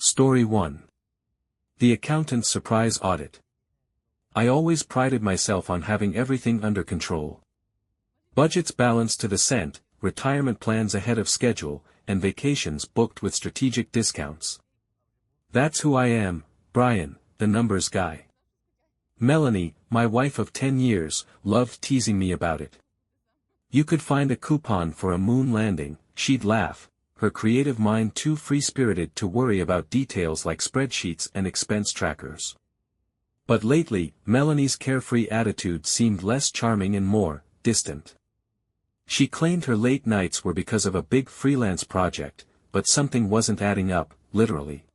Story 1. The Accountant's Surprise Audit. I always prided myself on having everything under control. Budgets balanced to the cent, retirement plans ahead of schedule, and vacations booked with strategic discounts. That's who I am, Brian, the numbers guy. Melanie, my wife of 10 years, loved teasing me about it. You could find a coupon for a moon landing, she'd laugh, her creative mind too free-spirited to worry about details like spreadsheets and expense trackers. But lately, Melanie's carefree attitude seemed less charming and more distant. She claimed her late nights were because of a big freelance project, but something wasn't adding up, literally.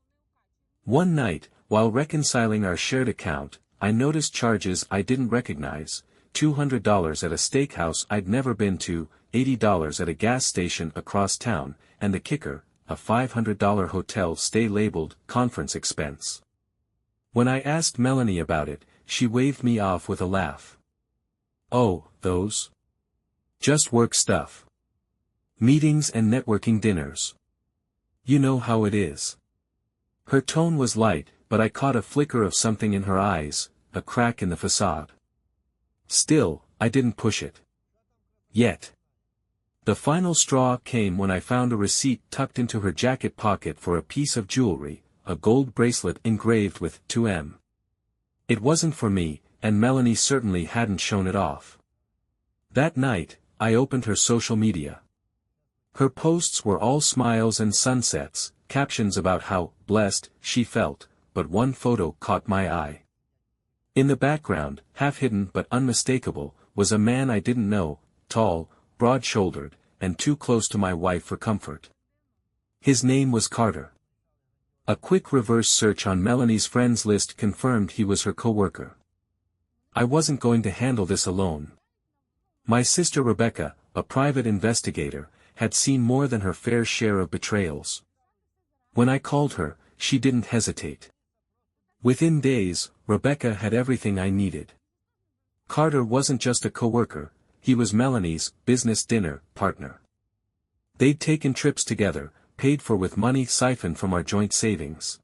One night, while reconciling our shared account, I noticed charges I didn't recognize: $200 at a steakhouse I'd never been to, $80 at a gas station across town, and the kicker, a $500 hotel stay labeled conference expense. When I asked Melanie about it, she waved me off with a laugh. Oh, those? Just work stuff. Meetings and networking dinners. You know how it is. Her tone was light, but I caught a flicker of something in her eyes, a crack in the facade. Still, I didn't push it. Yet. The final straw came when I found a receipt tucked into her jacket pocket for a piece of jewelry, a gold bracelet engraved with 2M. It wasn't for me, and Melanie certainly hadn't shown it off. That night, I opened her social media. Her posts were all smiles and sunsets, captions about how blessed she felt, but one photo caught my eye. In the background, half hidden but unmistakable, was a man I didn't know, tall, broad-shouldered, and too close to my wife for comfort. His name was Carter. A quick reverse search on Melanie's friends list confirmed he was her coworker. I wasn't going to handle this alone. My sister Rebecca, a private investigator, had seen more than her fair share of betrayals. When I called her, she didn't hesitate. Within days, Rebecca had everything I needed. Carter wasn't just a coworker, he was Melanie's business dinner partner. They'd taken trips together, paid for with money siphoned from our joint savings.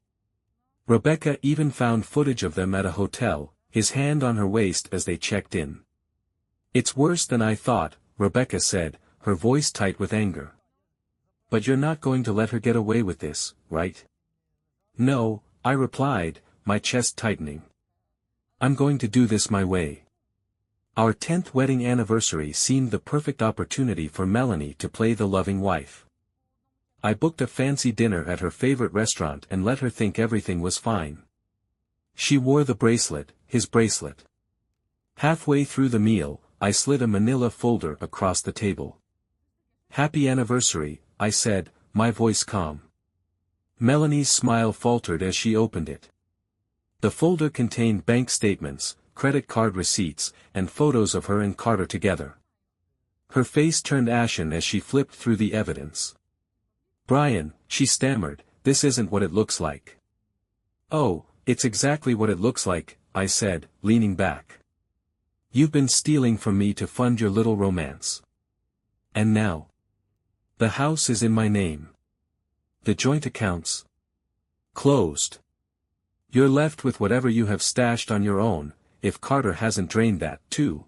Rebecca even found footage of them at a hotel, his hand on her waist as they checked in. It's worse than I thought, Rebecca said, her voice tight with anger. But you're not going to let her get away with this, right? No, I replied, my chest tightening. I'm going to do this my way. Our 10th wedding anniversary seemed the perfect opportunity for Melanie to play the loving wife. I booked a fancy dinner at her favorite restaurant and let her think everything was fine. She wore the bracelet, his bracelet. Halfway through the meal, I slid a manila folder across the table. Happy anniversary, I said, my voice calm. Melanie's smile faltered as she opened it. The folder contained bank statements, credit card receipts, and photos of her and Carter together. Her face turned ashen as she flipped through the evidence. Brian, she stammered, this isn't what it looks like. Oh, it's exactly what it looks like, I said, leaning back. You've been stealing from me to fund your little romance. And now? The house is in my name. The joint accounts? Closed. You're left with whatever you have stashed on your own, if Carter hasn't drained that, too.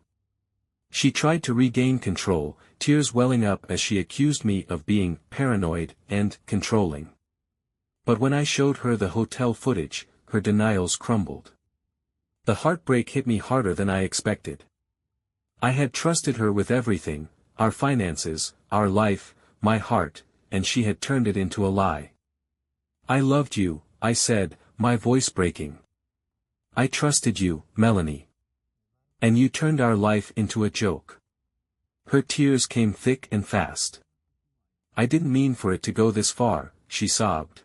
She tried to regain control, tears welling up as she accused me of being paranoid and controlling. But when I showed her the hotel footage, her denials crumbled. The heartbreak hit me harder than I expected. I had trusted her with everything, our finances, our life, my heart, and she had turned it into a lie. I loved you, I said, my voice breaking. I trusted you, Melanie. And you turned our life into a joke. Her tears came thick and fast. I didn't mean for it to go this far, she sobbed.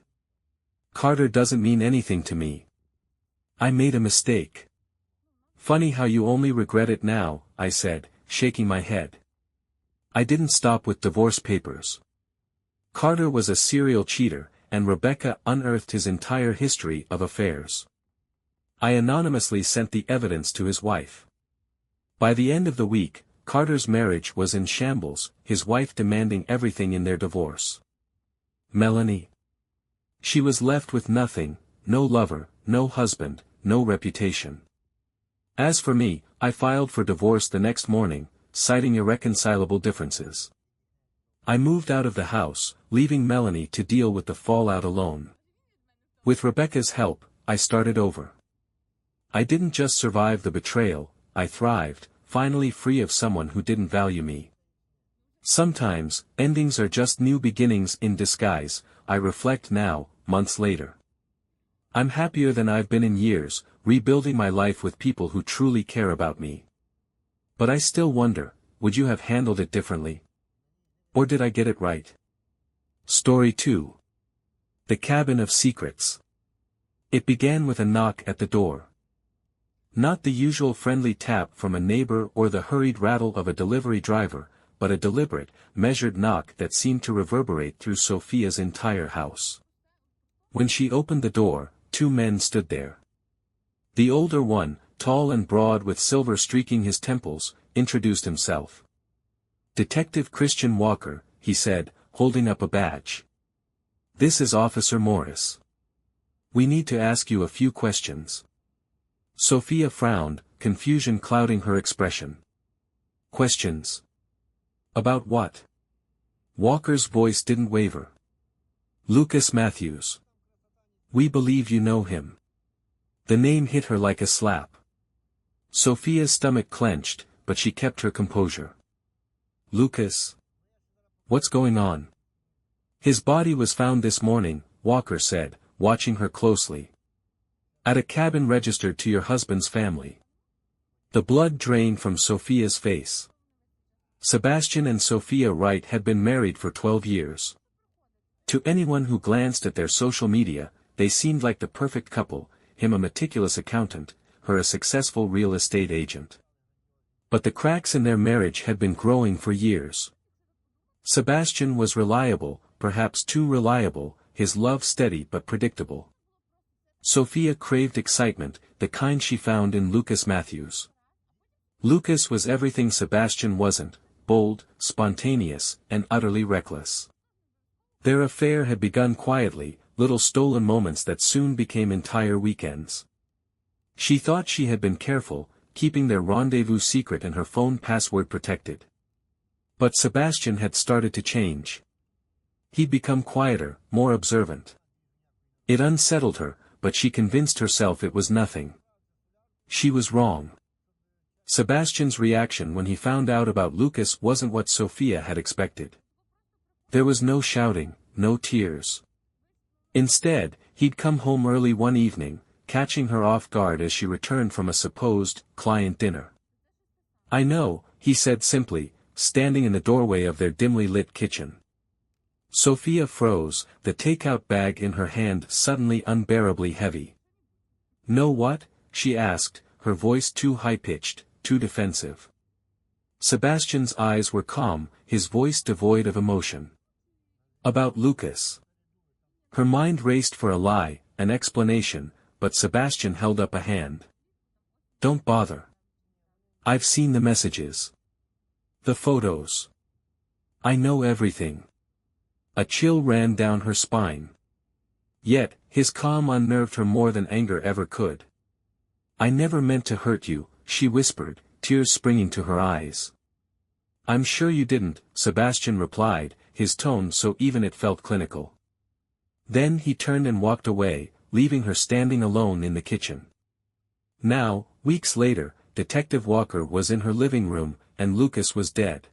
Carter doesn't mean anything to me. I made a mistake. Funny how you only regret it now, I said, shaking my head. I didn't stop with divorce papers. Carter was a serial cheater, and Rebecca unearthed his entire history of affairs. I anonymously sent the evidence to his wife. By the end of the week, Carter's marriage was in shambles, his wife demanding everything in their divorce. Melanie. She was left with nothing, no lover, no husband, no reputation. As for me, I filed for divorce the next morning, citing irreconcilable differences. I moved out of the house, leaving Melanie to deal with the fallout alone. With Rebecca's help, I started over. I didn't just survive the betrayal, I thrived, finally free of someone who didn't value me. Sometimes, endings are just new beginnings in disguise, I reflect now, months later. I'm happier than I've been in years, rebuilding my life with people who truly care about me. But I still wonder, would you have handled it differently? Or did I get it right? Story 2. The Cabin of Secrets. It began with a knock at the door. Not the usual friendly tap from a neighbor or the hurried rattle of a delivery driver, but a deliberate, measured knock that seemed to reverberate through Sophia's entire house. When she opened the door, 2 men stood there. The older one, tall and broad with silver streaking his temples, introduced himself. "Detective Christian Walker," he said, holding up a badge. "This is Officer Morris. We need to ask you a few questions." Sophia frowned, confusion clouding her expression. "Questions? About what?" Walker's voice didn't waver. "Lucas Matthews. We believe you know him." The name hit her like a slap. Sophia's stomach clenched, but she kept her composure. "Lucas? What's going on?" "His body was found this morning," Walker said, watching her closely. "At a cabin registered to your husband's family." The blood drained from Sophia's face. Sebastian and Sophia Wright had been married for 12 years. To anyone who glanced at their social media, they seemed like the perfect couple, him a meticulous accountant, her a successful real estate agent. But the cracks in their marriage had been growing for years. Sebastian was reliable, perhaps too reliable, his love steady but predictable. Sophia craved excitement, the kind she found in Lucas Matthews. Lucas was everything Sebastian wasn't, bold, spontaneous, and utterly reckless. Their affair had begun quietly, little stolen moments that soon became entire weekends. She thought she had been careful, keeping their rendezvous secret and her phone password protected. But Sebastian had started to change. He'd become quieter, more observant. It unsettled her, but she convinced herself it was nothing. She was wrong. Sebastian's reaction when he found out about Lucas wasn't what Sophia had expected. There was no shouting, no tears. Instead, he'd come home early one evening, catching her off guard as she returned from a supposed client dinner. "I know," he said simply, standing in the doorway of their dimly lit kitchen. Sophia froze, the takeout bag in her hand suddenly unbearably heavy. "Know what?" she asked, her voice too high-pitched, too defensive. Sebastian's eyes were calm, his voice devoid of emotion. "About Lucas." Her mind raced for a lie, an explanation, but Sebastian held up a hand. "Don't bother. I've seen the messages. The photos. I know everything." A chill ran down her spine. Yet, his calm unnerved her more than anger ever could. "I never meant to hurt you," she whispered, tears springing to her eyes. "I'm sure you didn't," Sebastian replied, his tone so even it felt clinical. Then he turned and walked away, leaving her standing alone in the kitchen. Now, weeks later, Detective Walker was in her living room, and Lucas was dead.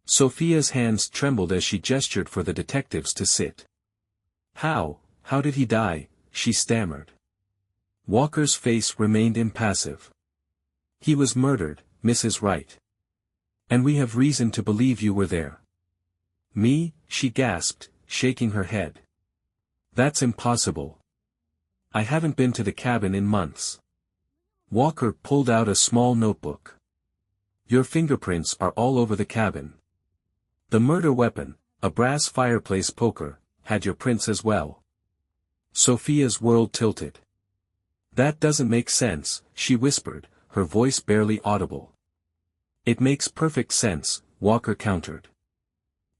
Sophia's hands trembled as she gestured for the detectives to sit. How did he die?" she stammered. Walker's face remained impassive. "He was murdered, Mrs. Wright. And we have reason to believe you were there." "Me?" she gasped, shaking her head. "That's impossible. I haven't been to the cabin in months." Walker pulled out a small notebook. "Your fingerprints are all over the cabin. The murder weapon, a brass fireplace poker, had your prints as well." Sophia's world tilted. "That doesn't make sense," she whispered, her voice barely audible. "It makes perfect sense," Walker countered.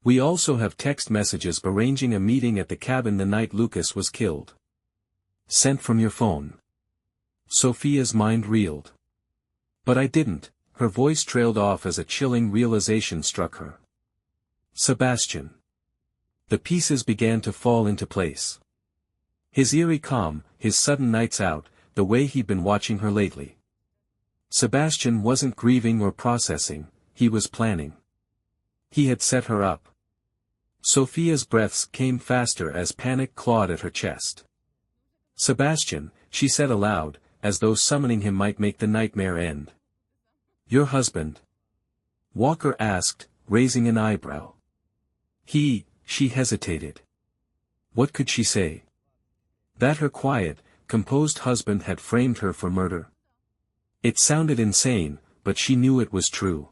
We also have text messages arranging a meeting at the cabin the night Lucas was killed. Sent from your phone. Sophia's mind reeled. But I didn't, her voice trailed off as a chilling realization struck her. Sebastian. The pieces began to fall into place. His eerie calm, his sudden nights out, the way he'd been watching her lately. Sebastian wasn't grieving or processing, he was planning. He had set her up. Sophia's breaths came faster as panic clawed at her chest. Sebastian, she said aloud, as though summoning him might make the nightmare end. Your husband? Walker asked, raising an eyebrow. She hesitated. What could she say? That her quiet, composed husband had framed her for murder? It sounded insane, but she knew it was true.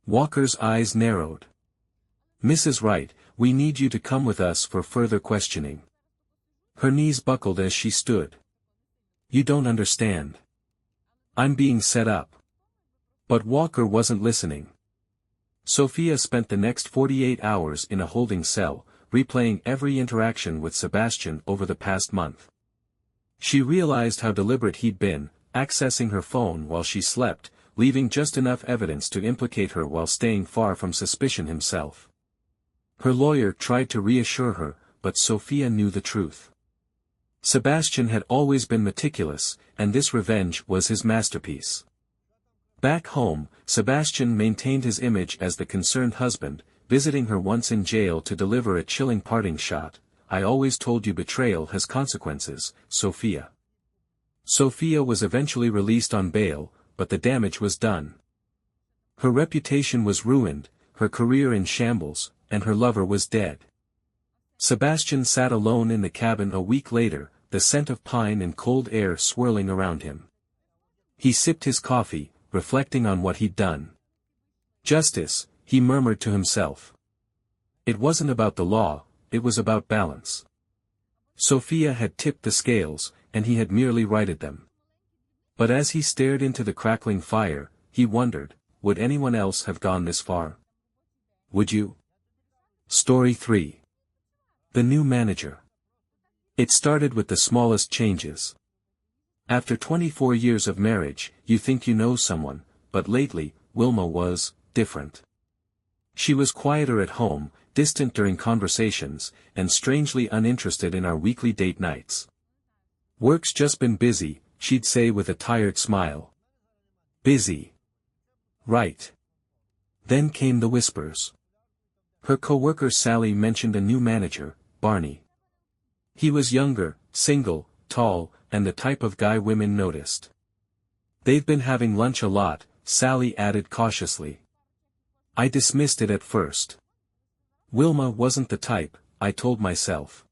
Walker's eyes narrowed. Mrs. Wright, we need you to come with us for further questioning. Her knees buckled as she stood. You don't understand. I'm being set up. But Walker wasn't listening. Sophia spent the next 48 hours in a holding cell, replaying every interaction with Sebastian over the past month. She realized how deliberate he'd been, accessing her phone while she slept, leaving just enough evidence to implicate her while staying far from suspicion himself. Her lawyer tried to reassure her, but Sophia knew the truth. Sebastian had always been meticulous, and this revenge was his masterpiece. Back home, Sebastian maintained his image as the concerned husband, visiting her once in jail to deliver a chilling parting shot. I always told you betrayal has consequences, Sophia. Sophia was eventually released on bail, but the damage was done. Her reputation was ruined, her career in shambles, and her lover was dead. Sebastian sat alone in the cabin a week later, the scent of pine and cold air swirling around him. He sipped his coffee, reflecting on what he'd done. Justice, he murmured to himself. It wasn't about the law, it was about balance. Sophia had tipped the scales, and he had merely righted them. But as he stared into the crackling fire, he wondered, would anyone else have gone this far? Would you? Story 3. The new manager. It started with the smallest changes. After 24 years of marriage, you think you know someone, but lately, Wilma was different. She was quieter at home, distant during conversations, and strangely uninterested in our weekly date nights. Work's just been busy, she'd say with a tired smile. Busy. Right. Then came the whispers. Her coworker Sally mentioned a new manager, Barney. He was younger, single, tall, and the type of guy women noticed. They've been having lunch a lot, Sally added cautiously. I dismissed it at first. Wilma wasn't the type, I told myself.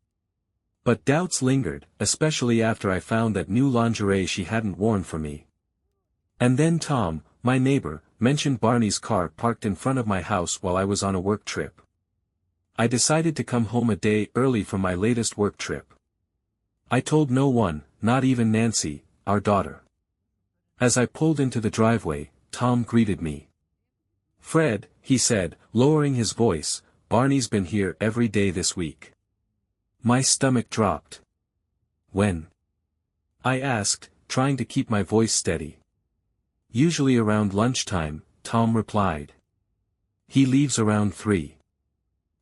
But doubts lingered, especially after I found that new lingerie she hadn't worn for me. And then Tom, my neighbor, mentioned Barney's car parked in front of my house while I was on a work trip. I decided to come home a day early from my latest work trip. I told no one, not even Nancy, our daughter. As I pulled into the driveway, Tom greeted me. Fred, he said, lowering his voice, Barney's been here every day this week. My stomach dropped. When? I asked, trying to keep my voice steady. Usually around lunchtime, Tom replied. He leaves around 3.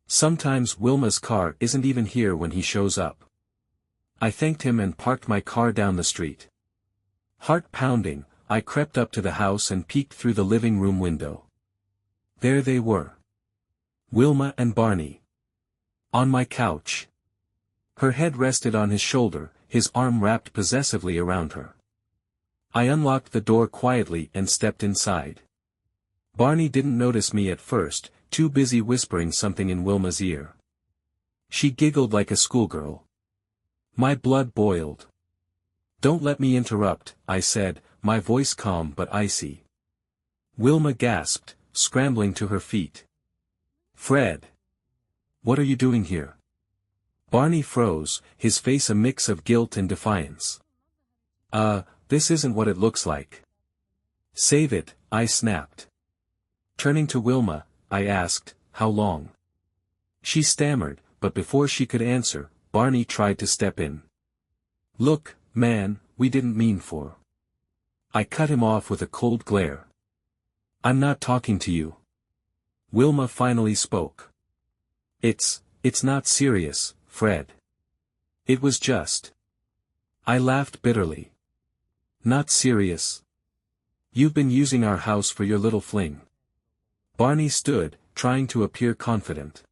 Sometimes Wilma's car isn't even here when he shows up. I thanked him and parked my car down the street. Heart pounding, I crept up to the house and peeked through the living room window. There they were. Wilma and Barney. On my couch. Her head rested on his shoulder, his arm wrapped possessively around her. I unlocked the door quietly and stepped inside. Barney didn't notice me at first, too busy whispering something in Wilma's ear. She giggled like a schoolgirl. My blood boiled. Don't let me interrupt, I said, my voice calm but icy. Wilma gasped, scrambling to her feet. Fred! What are you doing here? Barney froze, his face a mix of guilt and defiance. This isn't what it looks like. Save it, I snapped. Turning to Wilma, I asked, how long? She stammered, but before she could answer, Barney tried to step in. "Look, man, we didn't mean for." I cut him off with a cold glare. "I'm not talking to you." Wilma finally spoke. It's not serious, Fred. It was just." I laughed bitterly. "Not serious? You've been using our house for your little fling." Barney stood, trying to appear confident.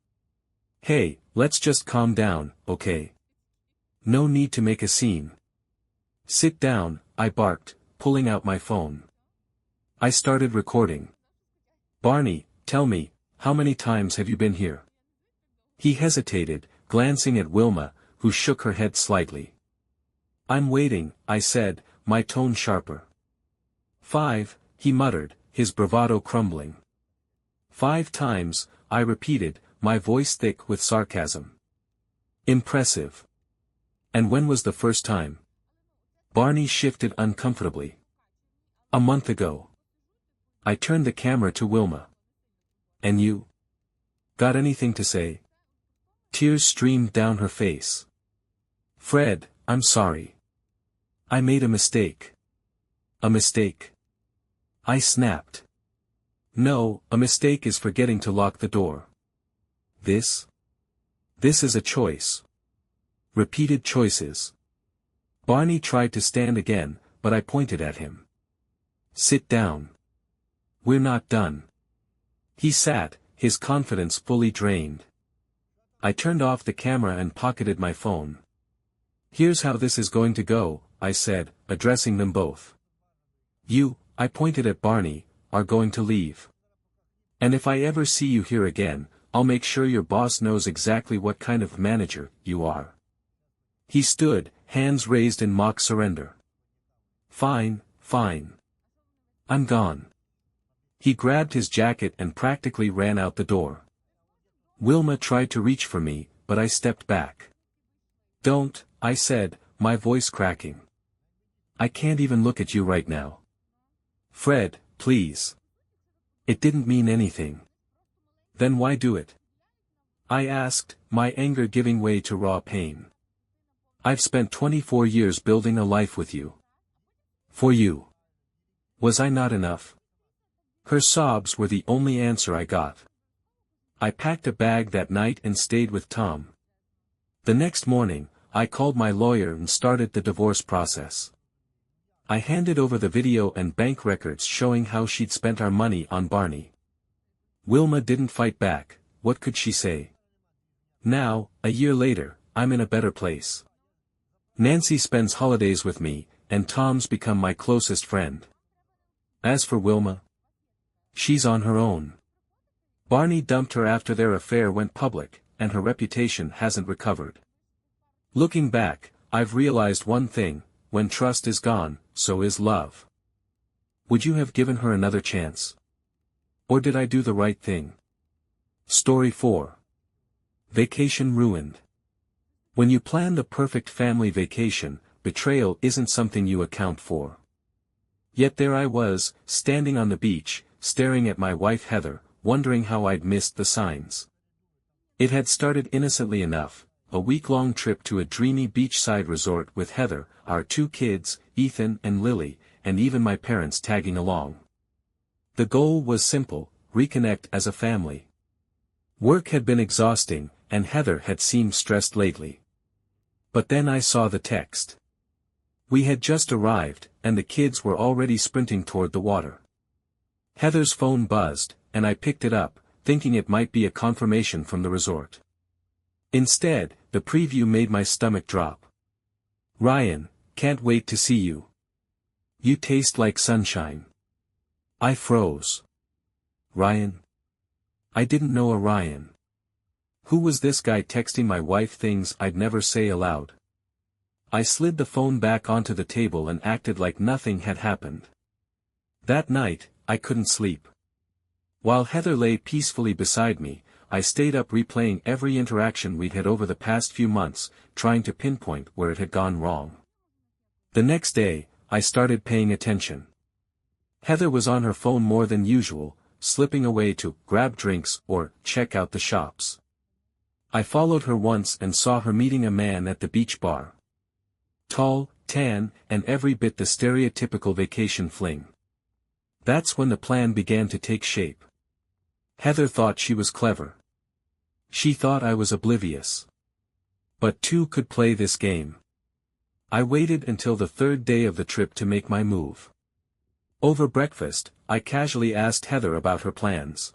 "Hey, let's just calm down, okay? No need to make a scene." "Sit down," I barked, pulling out my phone. I started recording. "Barney, tell me, how many times have you been here?" He hesitated, glancing at Wilma, who shook her head slightly. "I'm waiting," I said, my tone sharper. "5, he muttered, his bravado crumbling. "5 times, I repeated, my voice thick with sarcasm. "Impressive. And when was the first time?" Barney shifted uncomfortably. "A month ago." I turned the camera to Wilma. "And you? Got anything to say?" Tears streamed down her face. "Fred, I'm sorry. I made a mistake." "A mistake?" I snapped. "No, a mistake is forgetting to lock the door. This is a choice. Repeated choices." Barney tried to stand again, but I pointed at him. "Sit down. We're not done." He sat, his confidence fully drained. I turned off the camera and pocketed my phone. "Here's how this is going to go," I said, addressing them both. "You," I pointed at Barney, "are going to leave. And if I ever see you here again, I'll make sure your boss knows exactly what kind of manager you are." He stood, hands raised in mock surrender. Fine. I'm gone." He grabbed his jacket and practically ran out the door. Wilma tried to reach for me, but I stepped back. "Don't," I said, my voice cracking. "I can't even look at you right now. Fred, please. It didn't mean anything." "Then why do it?" I asked, my anger giving way to raw pain. "I've spent 24 years building a life with you. For you. Was I not enough?" Her sobs were the only answer I got. I packed a bag that night and stayed with Tom. The next morning, I called my lawyer and started the divorce process. I handed over the video and bank records showing how she'd spent our money on Barney. Wilma didn't fight back. What could she say? Now, a year later, I'm in a better place. Nancy spends holidays with me, and Tom's become my closest friend. As for Wilma, she's on her own. Barney dumped her after their affair went public, and her reputation hasn't recovered. Looking back, I've realized one thing: when trust is gone, so is love. Would you have given her another chance? Or did I do the right thing? Story 4. Vacation ruined. When you plan the perfect family vacation, betrayal isn't something you account for. Yet there I was, standing on the beach, staring at my wife Heather, wondering how I'd missed the signs. It had started innocently enough, a week-long trip to a dreamy beachside resort with Heather, our 2 kids, Ethan and Lily, and even my parents tagging along. The goal was simple: reconnect as a family. Work had been exhausting, and Heather had seemed stressed lately. But then I saw the text. We had just arrived, and the kids were already sprinting toward the water. Heather's phone buzzed, and I picked it up, thinking it might be a confirmation from the resort. Instead, the preview made my stomach drop. "Ryan, can't wait to see you. You taste like sunshine." I froze. Ryan? I didn't know a Ryan. Who was this guy texting my wife things I'd never say aloud? I slid the phone back onto the table and acted like nothing had happened. That night, I couldn't sleep. While Heather lay peacefully beside me, I stayed up replaying every interaction we'd had over the past few months, trying to pinpoint where it had gone wrong. The next day, I started paying attention. Heather was on her phone more than usual, slipping away to grab drinks or check out the shops. I followed her once and saw her meeting a man at the beach bar. Tall, tan, and every bit the stereotypical vacation fling. That's when the plan began to take shape. Heather thought she was clever. She thought I was oblivious. But two could play this game. I waited until the third day of the trip to make my move. Over breakfast, I casually asked Heather about her plans.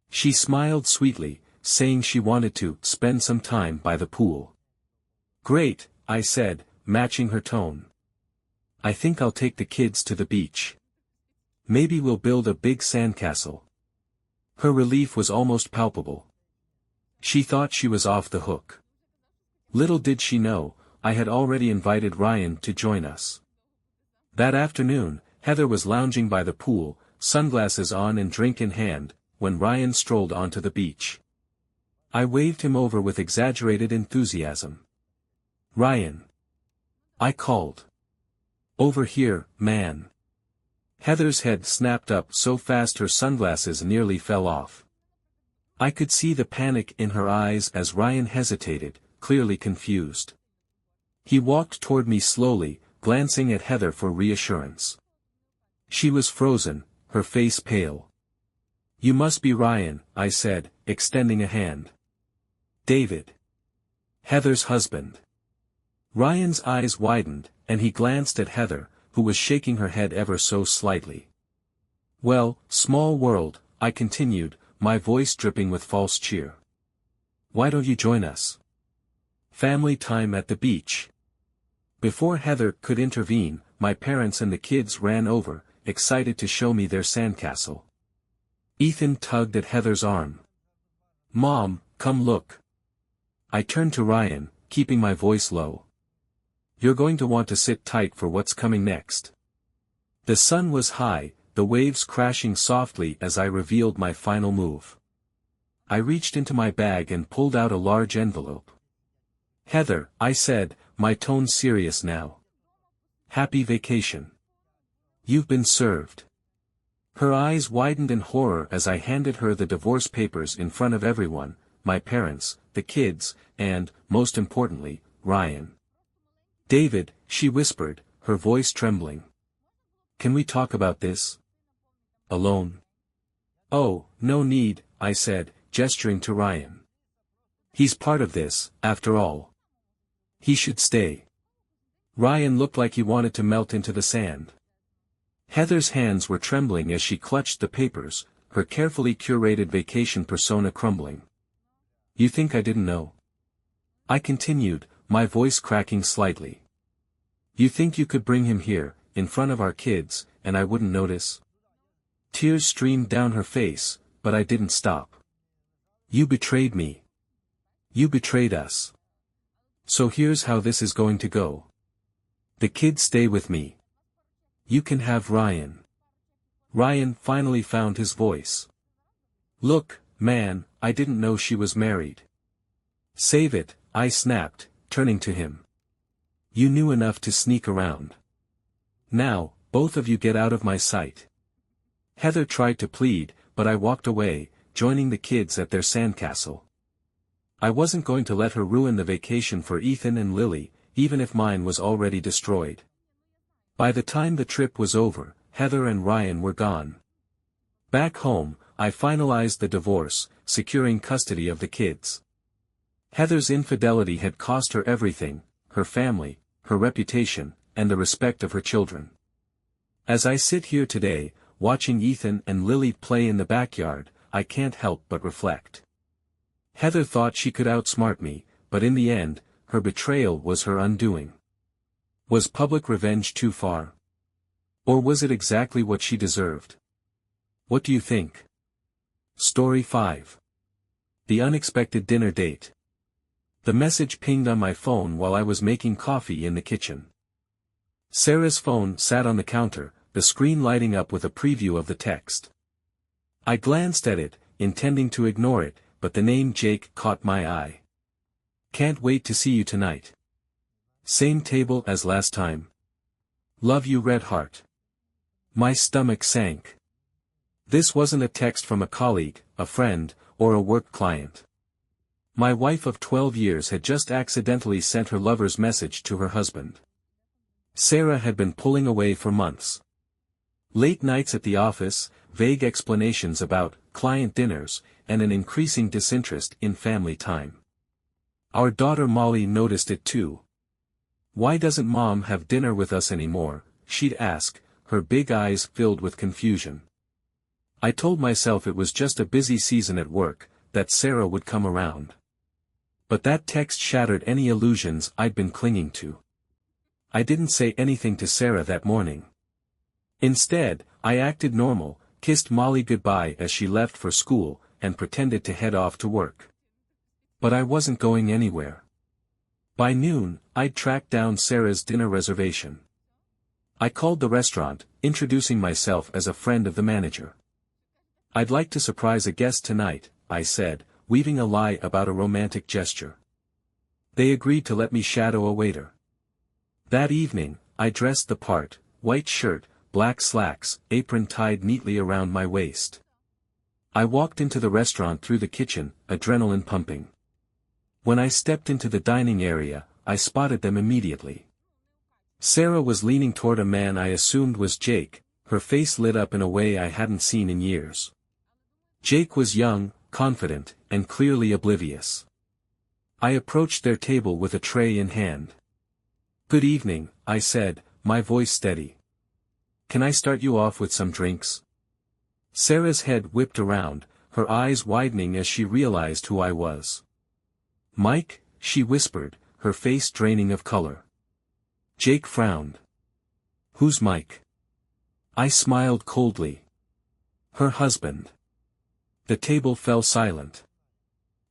She smiled sweetly, saying she wanted to spend some time by the pool. Great, I said, matching her tone. I think I'll take the kids to the beach. Maybe we'll build a big sandcastle. Her relief was almost palpable. She thought she was off the hook. Little did she know, I had already invited Ryan to join us. That afternoon, Heather was lounging by the pool, sunglasses on and drink in hand, when Ryan strolled onto the beach. I waved him over with exaggerated enthusiasm. Ryan. I called. Over here, man. Heather's head snapped up so fast her sunglasses nearly fell off. I could see the panic in her eyes as Ryan hesitated, clearly confused. He walked toward me slowly, glancing at Heather for reassurance. She was frozen, her face pale. You must be Ryan, I said, extending a hand. David. Heather's husband. Ryan's eyes widened, and he glanced at Heather, who was shaking her head ever so slightly. Well, small world, I continued, my voice dripping with false cheer. Why don't you join us? Family time at the beach. Before Heather could intervene, my parents and the kids ran over, excited to show me their sandcastle. Ethan tugged at Heather's arm. Mom, come look. I turned to Ryan, keeping my voice low. You're going to want to sit tight for what's coming next. The sun was high, the waves crashing softly as I revealed my final move. I reached into my bag and pulled out a large envelope. Heather, I said, my tone serious now. Happy vacation. You've been served. Her eyes widened in horror as I handed her the divorce papers in front of everyone, my parents, the kids, and, most importantly, Ryan. David, she whispered, her voice trembling. Can we talk about this? Alone? Oh, no need, I said, gesturing to Ryan. He's part of this, after all. He should stay. Ryan looked like he wanted to melt into the sand. Heather's hands were trembling as she clutched the papers, her carefully curated vacation persona crumbling. You think I didn't know? I continued, my voice cracking slightly. You think you could bring him here, in front of our kids, and I wouldn't notice? Tears streamed down her face, but I didn't stop. You betrayed me. You betrayed us. So here's how this is going to go. The kids stay with me. You can have Ryan. Ryan finally found his voice. Look, man, I didn't know she was married. Save it, I snapped, turning to him. You knew enough to sneak around. Now, both of you get out of my sight. Heather tried to plead, but I walked away, joining the kids at their sandcastle. I wasn't going to let her ruin the vacation for Ethan and Lily, even if mine was already destroyed. By the time the trip was over, Heather and Ryan were gone. Back home, I finalized the divorce, securing custody of the kids. Heather's infidelity had cost her everything, her family, her reputation, and the respect of her children. As I sit here today, watching Ethan and Lily play in the backyard, I can't help but reflect. Heather thought she could outsmart me, but in the end, her betrayal was her undoing. Was public revenge too far? Or was it exactly what she deserved? What do you think? Story 5. The unexpected dinner date. The message pinged on my phone while I was making coffee in the kitchen. Sarah's phone sat on the counter, the screen lighting up with a preview of the text. I glanced at it, intending to ignore it, but the name Jake caught my eye. Can't wait to see you tonight. Same table as last time. Love you, Red Heart. My stomach sank. This wasn't a text from a colleague, a friend, or a work client. My wife of 12 years had just accidentally sent her lover's message to her husband. Sarah had been pulling away for months. Late nights at the office, vague explanations about client dinners, and an increasing disinterest in family time. Our daughter Molly noticed it too. "Why doesn't Mom have dinner with us anymore?" she'd ask, her big eyes filled with confusion. I told myself it was just a busy season at work, that Sarah would come around. But that text shattered any illusions I'd been clinging to. I didn't say anything to Sarah that morning. Instead, I acted normal, kissed Molly goodbye as she left for school, and pretended to head off to work. But I wasn't going anywhere. By noon, I'd tracked down Sarah's dinner reservation. I called the restaurant, introducing myself as a friend of the manager. "I'd like to surprise a guest tonight," I said, weaving a lie about a romantic gesture. They agreed to let me shadow a waiter. That evening, I dressed the part, white shirt, black slacks, apron tied neatly around my waist. I walked into the restaurant through the kitchen, adrenaline pumping. When I stepped into the dining area, I spotted them immediately. Sarah was leaning toward a man I assumed was Jake, her face lit up in a way I hadn't seen in years. Jake was young, confident, and clearly oblivious. I approached their table with a tray in hand. "Good evening," I said, my voice steady. "Can I start you off with some drinks?" Sarah's head whipped around, her eyes widening as she realized who I was. "Mike," she whispered, her face draining of color. Jake frowned. "Who's Mike?" I smiled coldly. "Her husband." The table fell silent.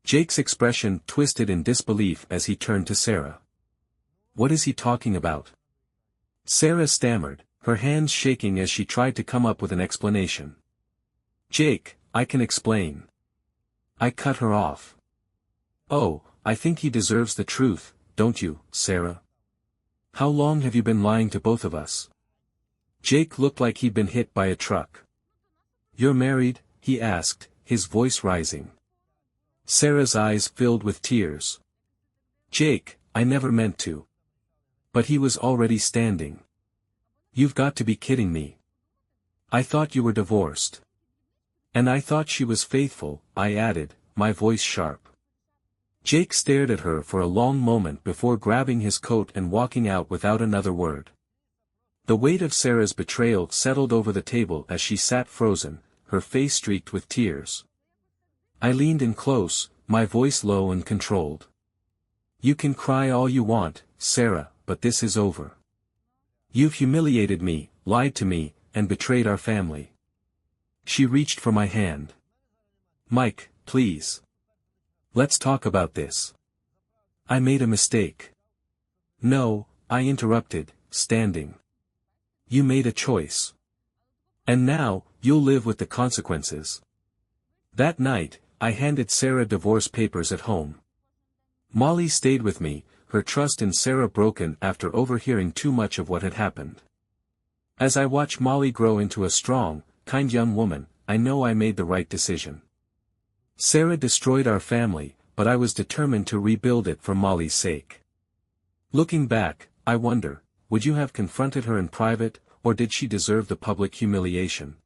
Jake's expression twisted in disbelief as he turned to Sarah. "What is he talking about?" Sarah stammered, her hands shaking as she tried to come up with an explanation. "Jake, I can explain." I cut her off. "Oh, I think he deserves the truth, don't you, Sarah? How long have you been lying to both of us?" Jake looked like he'd been hit by a truck. "You're married?" he asked, his voice rising. Sarah's eyes filled with tears. "Jake, I never meant to." But he was already standing. "You've got to be kidding me. I thought you were divorced." "And I thought she was faithful," I added, my voice sharp. Jake stared at her for a long moment before grabbing his coat and walking out without another word. The weight of Sarah's betrayal settled over the table as she sat frozen, her face streaked with tears. I leaned in close, my voice low and controlled. "You can cry all you want, Sarah, but this is over. You've humiliated me, lied to me, and betrayed our family." She reached for my hand. "Mike, please. Let's talk about this. I made a mistake." "No," I interrupted, standing. "You made a choice. And now, you'll live with the consequences." That night, I handed Sarah divorce papers at home. Molly stayed with me, her trust in Sarah broken after overhearing too much of what had happened. As I watch Molly grow into a strong, kind young woman, I know I made the right decision. Sarah destroyed our family, but I was determined to rebuild it for Molly's sake. Looking back, I wonder, would you have confronted her in private, or did she deserve the public humiliation?